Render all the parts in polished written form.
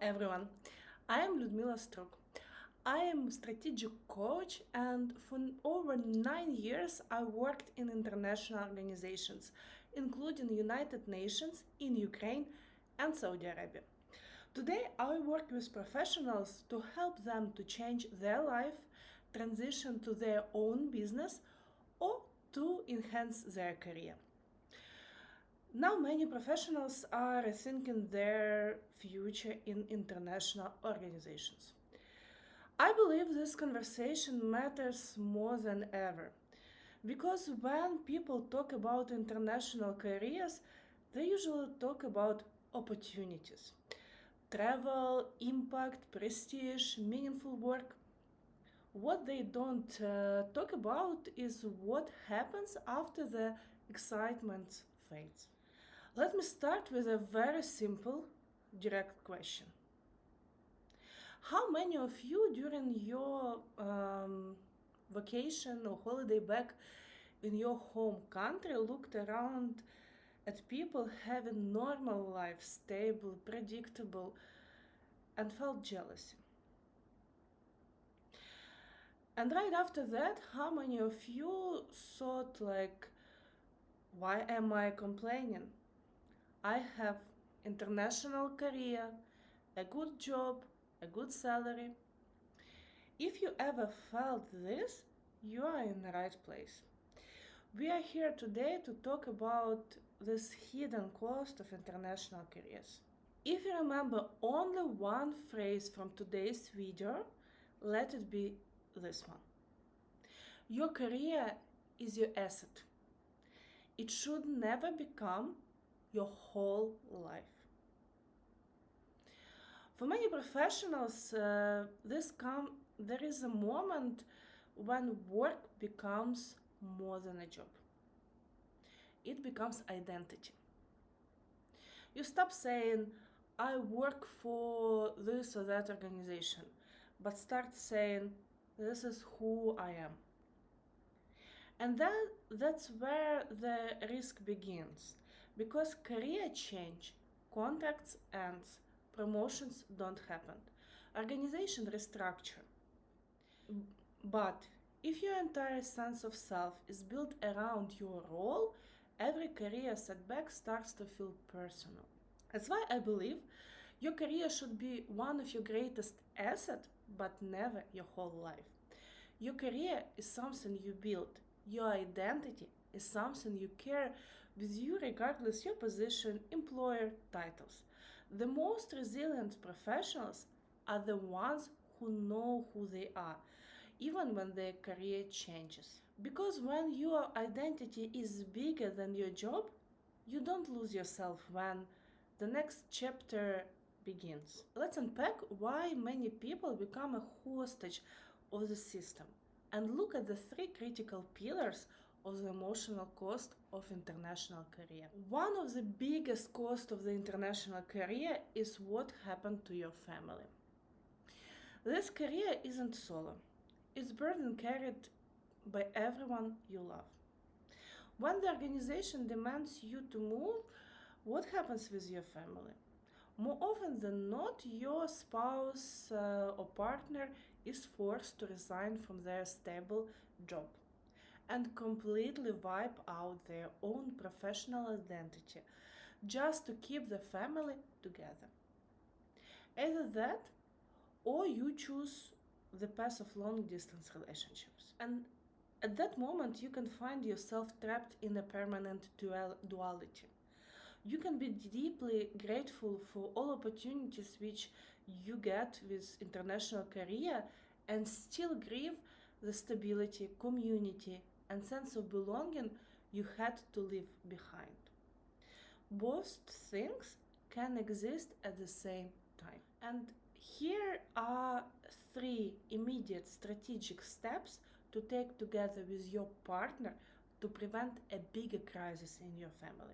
everyone. I am Liudmyla Struk. I am a strategic coach, and for over 9 years I worked in international organizations, including United Nations in Ukraine and Saudi Arabia. Today I work with professionals to help them to change their life, transition to their own business, or to enhance their career. Now many professionals are rethinking their future in international organizations. I believe this conversation matters more than ever because when people talk about international careers, they usually talk about opportunities, travel, impact, prestige, meaningful work. What they don't talk about is what happens after the excitement fades. Let me start with a very simple, direct question. How many of you during your vacation or holiday back in your home country looked around at people having normal life, stable, predictable, and felt jealousy? And right after that, how many of you thought like, why am I complaining? I have international career, a good job, a good salary. If you ever felt this, you are in the right place. We are here today to talk about this hidden cost of international careers. If you remember only one phrase from today's video, let it be this one. Your career is your asset. It should never become your whole life. For many professionals, there is a moment when work becomes more than a job. It becomes identity. You stop saying, I work for this or that organization, but start saying, this is who I am. And that's where the risk begins, because career change, contracts ends, promotions don't happen, organization restructure. But if your entire sense of self is built around your role, every career setback starts to feel personal. That's why I believe your career should be one of your greatest assets, but never your whole life. Your career is something you build. Your identity is something you carry with you regardless your position, employer, titles. The most resilient professionals are the ones who know who they are, even when their career changes. Because when your identity is bigger than your job, you don't lose yourself when the next chapter begins. Let's unpack why many people become a hostage of the system and look at the three critical pillars of the emotional cost of international career. One of the biggest costs of the international career is what happened to your family. This career isn't solo. It's burden carried by everyone you love. When the organization demands you to move, what happens with your family? More often than not, your spouse or partner is forced to resign from their stable job and completely wipe out their own professional identity just to keep the family together. Either that, or you choose the path of long distance relationships. And at that moment, you can find yourself trapped in a permanent duality. You can be deeply grateful for all opportunities which you get with international career and still grieve the stability, community, and sense of belonging you had to leave behind. Both things can exist at the same time. And here are three immediate strategic steps to take together with your partner to prevent a bigger crisis in your family.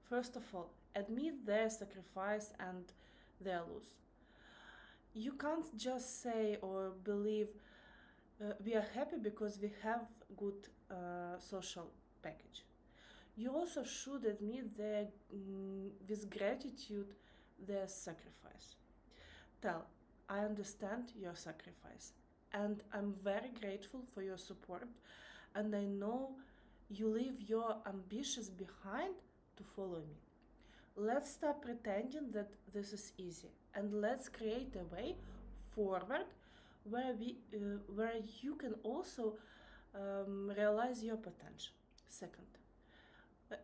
First of all, admit their sacrifice and their loss. You can't just say or believe we are happy because we have good social package. You also should admit with gratitude their sacrifice. Tell, I understand your sacrifice and I'm very grateful for your support, and I know you leave your ambitions behind to follow me. Let's stop pretending that this is easy and let's create a way forward where you can also realize your potential. Second,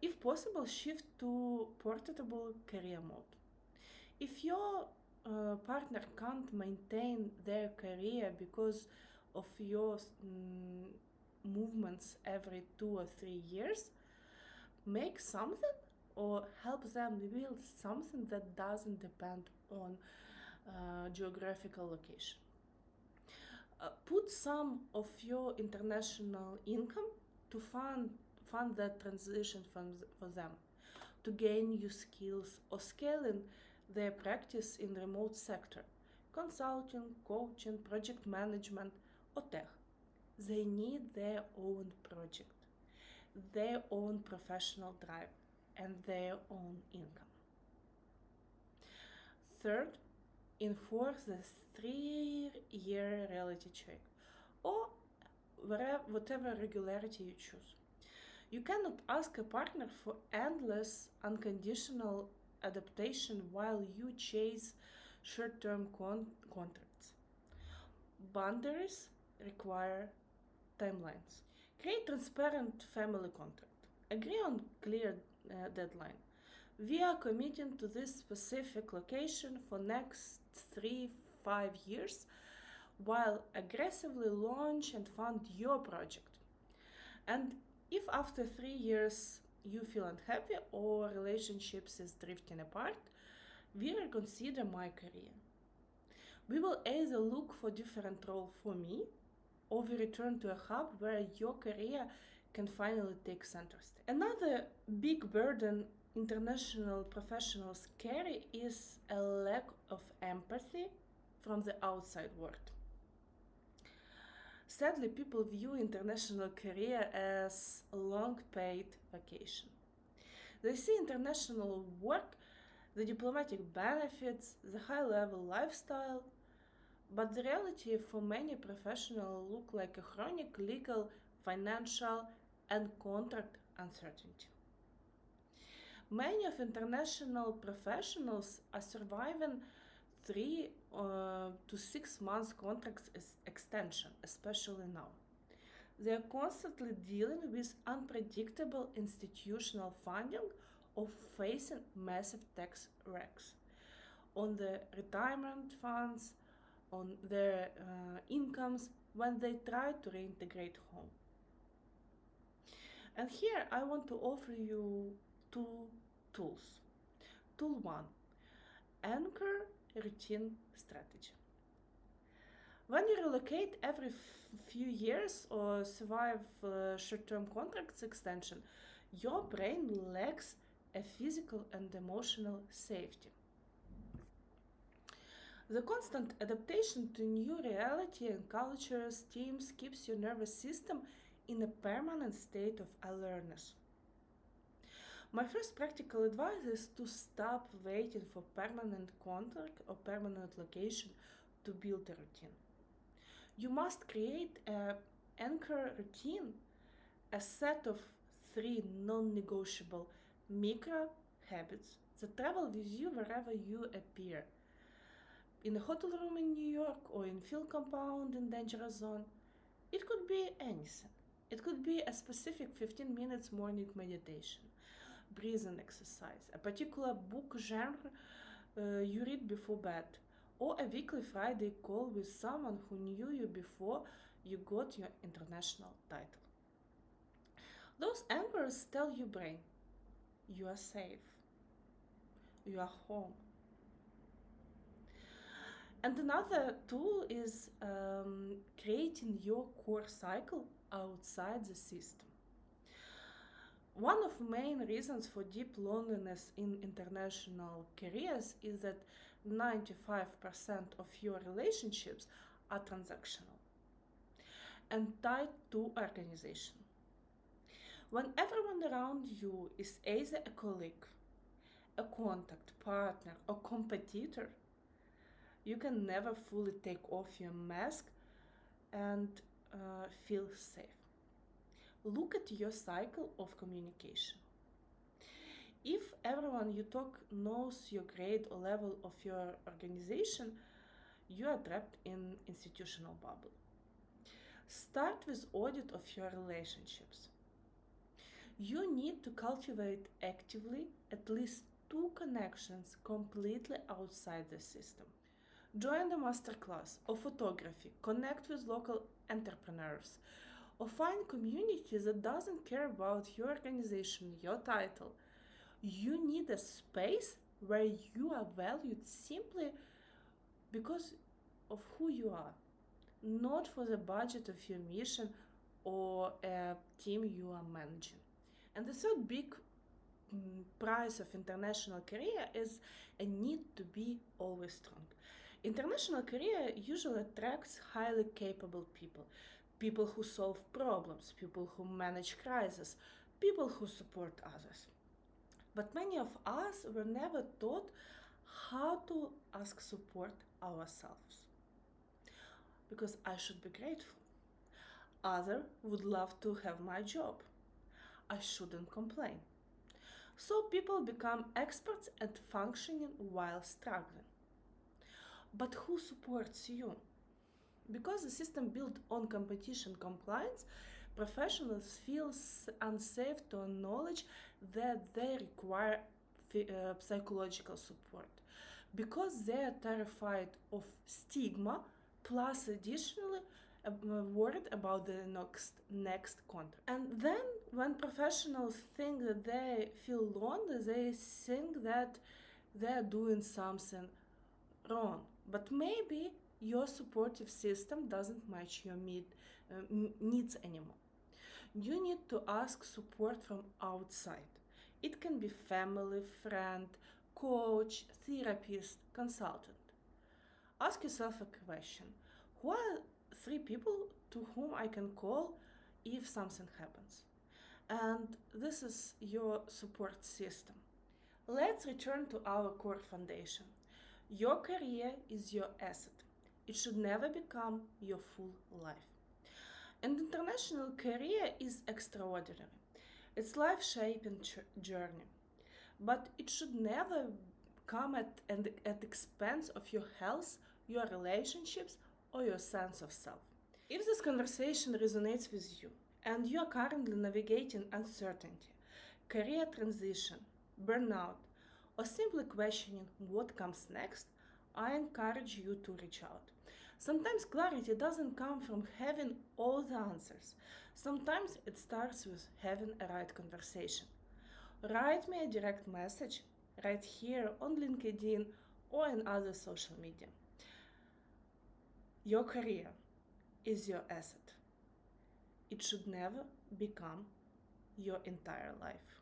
if possible, shift to portable career mode. If your partner can't maintain their career because of your movements every 2 or 3 years, make something or help them build something that doesn't depend on geographical location. Put some of your international income to fund that transition for them, to gain new skills or scaling their practice in remote sector, consulting, coaching, project management, or tech. They need their own project, their own professional drive, and their own income. Third, enforce the 3-year reality check or whatever regularity you choose. You cannot ask a partner for endless unconditional adaptation while you chase short term contracts. Boundaries require timelines. Create transparent family contract. Agree on clear deadline. We are committing to this specific location for next 3-5 years while aggressively launch and fund your project. And if after 3 years you feel unhappy or relationships is drifting apart, we reconsider my career. We will either look for different role for me or we return to a hub where your career can finally take center stage. Another big burden international professionals carry is a lack of empathy from the outside world. Sadly, people view international career as a long paid vacation. They see international work, the diplomatic benefits, the high level lifestyle, but the reality for many professionals look like a chronic legal, financial, and contract uncertainty. Many of international professionals are surviving 3 to 6 months contracts extension, especially now. They are constantly dealing with unpredictable institutional funding or facing massive tax wrecks on the retirement funds, on their incomes when they try to reintegrate home. And here I want to offer you two tools. Tool 1, anchor routine strategy. When you relocate every few years or survive short-term contracts extension, your brain lacks a physical and emotional safety. The constant adaptation to new reality and cultures, teams keeps your nervous system in a permanent state of alertness. My first practical advice is to stop waiting for permanent contract or permanent location to build a routine. You must create an anchor routine, a set of 3 non-negotiable micro habits that travel with you wherever you appear. In a hotel room in New York or in field compound in dangerous zone. It could be anything. It could be a specific 15 minutes morning meditation, breathing exercise, a particular book genre you read before bed, or a weekly Friday call with someone who knew you before you got your international title. Those anchors tell your brain, you are safe, you are home. And another tool is creating your core cycle outside the system. One of the main reasons for deep loneliness in international careers is that 95% of your relationships are transactional and tied to organization. When everyone around you is either a colleague, a contact, partner, or competitor, You can never fully take off your mask and feel safe. Look at your cycle of communication. If everyone you talk knows your grade or level of your organization, you are trapped in institutional bubble. Start with audit of your relationships. You need to cultivate actively at least 2 connections completely outside the system. Join the masterclass or photography, connect with local entrepreneurs, or find community that doesn't care about your organization, your title. You need a space where you are valued simply because of who you are, not for the budget of your mission or a team you are managing. And the third big price of international career is a need to be always strong. International career usually attracts highly capable people, people who solve problems, people who manage crises, people who support others. But many of us were never taught how to ask support ourselves. Because I should be grateful. Others would love to have my job. I shouldn't complain. So people become experts at functioning while struggling. But who supports you? Because the system built on competition compliance, professionals feel unsafe to acknowledge that they require psychological support. Because they are terrified of stigma, plus additionally worried about the next contract. And then when professionals think that they feel lonely, they think that they're doing something wrong. But maybe your supportive system doesn't match your needs anymore. You need to ask support from outside. It can be family, friend, coach, therapist, consultant. Ask yourself a question. Who are 3 people to whom I can call if something happens? And this is your support system. Let's return to our core foundation. Your career is your asset. It should never become your full life. An international career is extraordinary. It's life-shaping journey. But it should never come at the expense of your health, your relationships, or your sense of self. If this conversation resonates with you and you are currently navigating uncertainty, career transition, burnout, or simply questioning what comes next, I encourage you to reach out. Sometimes clarity doesn't come from having all the answers. Sometimes it starts with having a right conversation. Write me a direct message right here on LinkedIn or in other social media. Your career is your asset. It should never become your entire life.